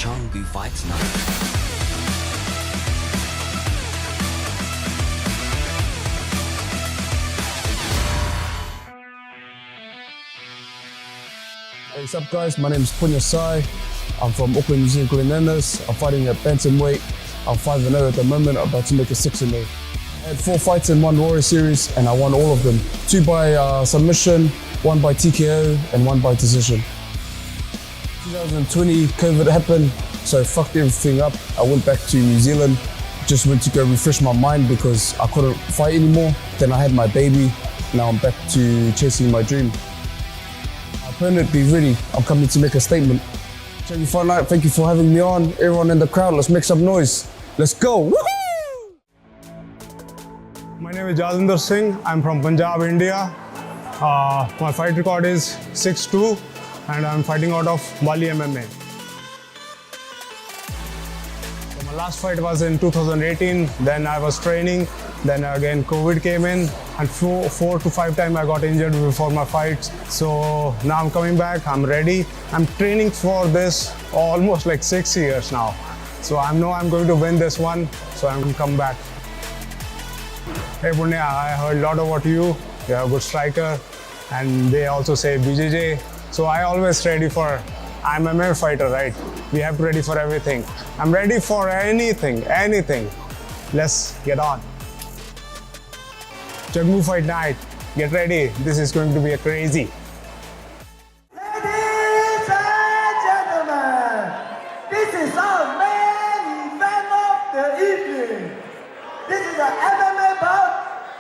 Canggu Fights Night. Hey, what's up guys? My name is Punya Sai. I'm from Auckland, New Zealand. I'm fighting at bantamweight. I'm 5-0 at the moment, about to make a 6-0. I had 4 fights in one Warrior Series and I won all of them. 2 by submission, 1 by TKO and 1 by decision. 2020, COVID happened, so I fucked everything up. I went back to New Zealand, just went to go refresh my mind because I couldn't fight anymore. Then I had my baby, now I'm back to chasing my dream. Opponent, be ready. I'm coming to make a statement. Canggu Fight Night, thank you for having me on. Everyone in the crowd, let's make some noise. Let's go. Woohoo! My name is Jazinder Singh. I'm from Punjab, India. My fight record is 6-2 and I'm fighting out of Bali MMA. So my last fight was in 2018. Then I was training. Then again COVID came in and 4 to 5 times I got injured before my fights. So now I'm coming back, I'm ready. I'm training for this almost like 6 years now. So I know I'm going to win this one, so I'm going to come back. Hey Punya, I heard a lot about you. You're a good striker and they also say BJJ. So I always ready for, I'm a MMA fighter, right? We have to ready for everything. I'm ready for anything. Let's get on. Canggu Fight Night, get ready. This is going to be a crazy. Ladies and gentlemen, this is our main event of the evening. This is an MMA bout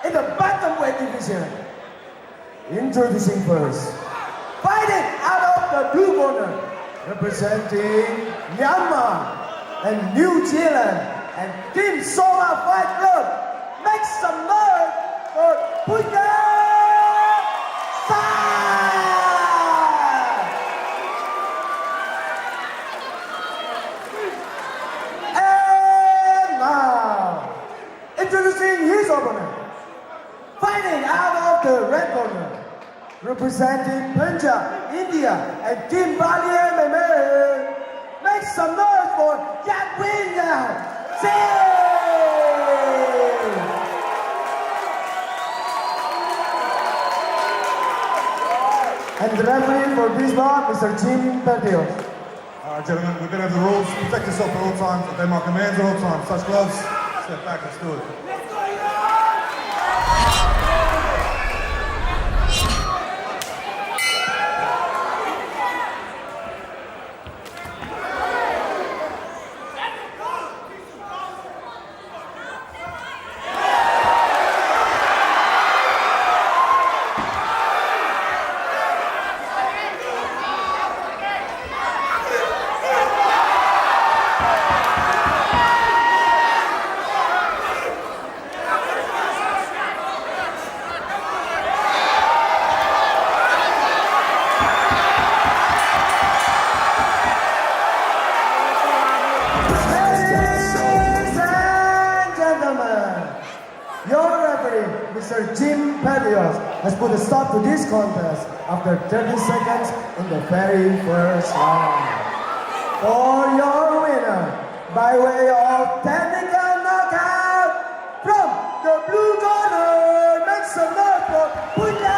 in the bantamweight division. Introducing first, fighting out of the blue corner, representing Myanmar and New Zealand and Team Soma Fight Club. Make some noise for Punya Sai! And now, introducing his opponent, fighting out of the red corner, representing Punjab, India and Team Bali MMA. Make some noise for Yadwinya Singh! And the referee for this bout, Mr. Jim Petio. All right, gentlemen, we're going to have the rules. Protect yourself at all times. Obey my commands at all times. Touch gloves. Step back. Let's do it. Your referee, Mr. Jim Pelios, has put a stop to this contest after 30 seconds in the very first round. For your winner, by way of technical knockout, from the blue corner, make some noise for Punya